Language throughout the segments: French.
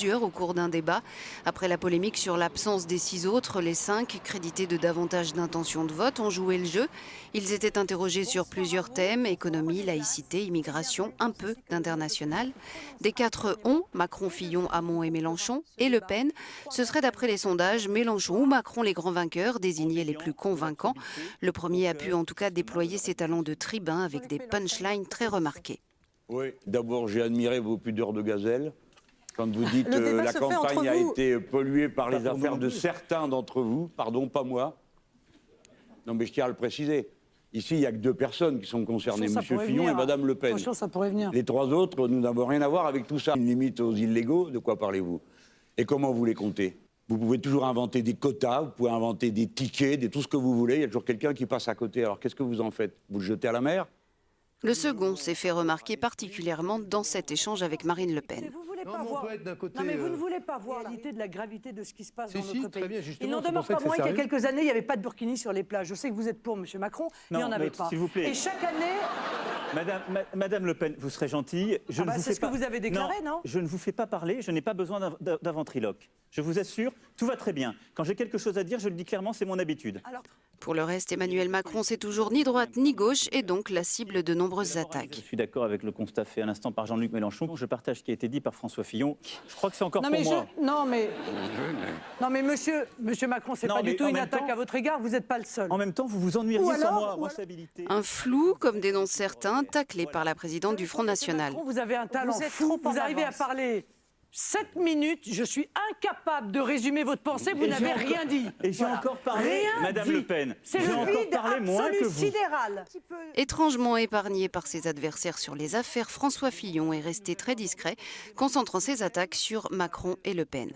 plusieurs au cours d'un débat. Après la polémique sur l'absence des 6 autres, les 5, crédités de davantage d'intentions de vote, ont joué le jeu. Ils étaient interrogés sur plusieurs thèmes, économie, laïcité, immigration, un peu d'international. Des 4 ont, Macron, Fillon, Hamon et Mélenchon, et Le Pen. Ce serait d'après les sondages Mélenchon ou Macron les grands vainqueurs, désignés les plus convaincants. Le premier a pu en tout cas déployer ses talents de tribun avec des punchlines très remarquées. Oui, d'abord j'ai admiré vos pudeurs de gazelle. Quand vous dites que la campagne a été polluée par les affaires de certains d'entre vous, pardon, pas moi. Non mais je tiens à le préciser. Ici, il n'y a que 2 personnes qui sont concernées, M. Fillon et Mme Le Pen. Ça pourrait venir. Les 3 autres, nous n'avons rien à voir avec tout ça. Une limite aux illégaux, de quoi parlez-vous? Et comment vous les comptez? Vous pouvez toujours inventer des quotas, vous pouvez inventer des tickets, tout ce que vous voulez. Il y a toujours quelqu'un qui passe à côté. Alors qu'est-ce que vous en faites? Vous le jetez à la mer? Le second s'est fait remarquer particulièrement dans cet échange avec Marine Le Pen. Non, mais vous ne voulez pas voir la réalité de la gravité de ce qui se passe dans notre pays. Il n'en demeure pas moins qu'il y a quelques années, il n'y avait pas de burkini sur les plages. Je sais que vous êtes pour M. Macron, il n'y en avait pas. S'il vous plaît. Et chaque année... Madame Le Pen, vous serez gentille. C'est ce que vous avez déclaré, non? Je ne vous fais pas parler, je n'ai pas besoin d'un ventriloque. Je vous assure, tout va très bien. Quand j'ai quelque chose à dire, je le dis clairement, c'est mon habitude. Pour le reste, Emmanuel Macron, c'est toujours ni droite ni gauche et donc la cible de nombreuses attaques. Je suis d'accord avec le constat fait à l'instant par Jean-Luc Mélenchon. Je partage ce qui a été dit par François Fillon. Je crois que c'est encore pour moi. Non mais monsieur Macron, c'est pas du tout une attaque à votre égard, vous n'êtes pas le seul. En même temps, vous vous ennuieriez sans moi. Un flou, comme dénoncent certains, taclé par la présidente du Front National. Vous avez un talent fou, vous arrivez à parler 7 minutes, je suis incapable de résumer votre pensée, vous n'avez rien dit. Et j'ai encore parlé, Madame Le Pen. C'est le vide absolu sidéral. Étrangement épargné par ses adversaires sur les affaires, François Fillon est resté très discret, concentrant ses attaques sur Macron et Le Pen.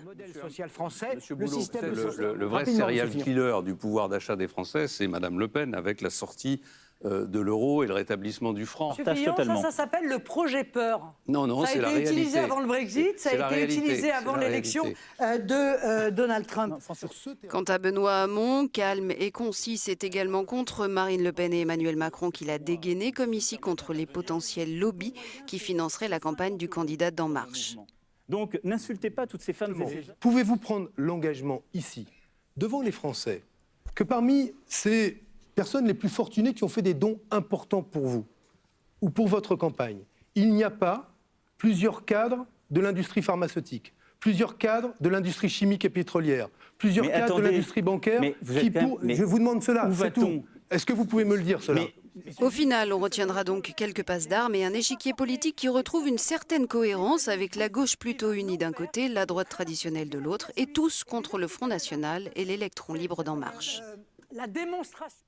Le vrai serial killer du pouvoir d'achat des Français, c'est Madame Le Pen, avec la sortie de l'euro et le rétablissement du franc. Monsieur Fillon, ça s'appelle le projet peur. Non, c'est la réalité. Ça a été utilisé avant le Brexit, ça a été utilisé avant l'élection de Donald Trump. Quant à Benoît Hamon, calme et concis, c'est également contre Marine Le Pen et Emmanuel Macron qu'il a dégainé, comme ici contre les potentiels lobbies qui financeraient la campagne du candidat d'En Marche. Donc n'insultez pas toutes ces femmes. Pouvez-vous prendre l'engagement ici, devant les Français, que parmi ces personnes les plus fortunées qui ont fait des dons importants pour vous ou pour votre campagne, il n'y a pas plusieurs cadres de l'industrie pharmaceutique, plusieurs cadres de l'industrie chimique et pétrolière, plusieurs cadres de l'industrie bancaire je vous demande cela, c'est tout. Est-ce que vous pouvez me le dire, cela? Au final, on retiendra donc quelques passes d'armes et un échiquier politique qui retrouve une certaine cohérence avec la gauche plutôt unie d'un côté, la droite traditionnelle de l'autre, et tous contre le Front National et l'électron libre d'En Marche. La démonstration...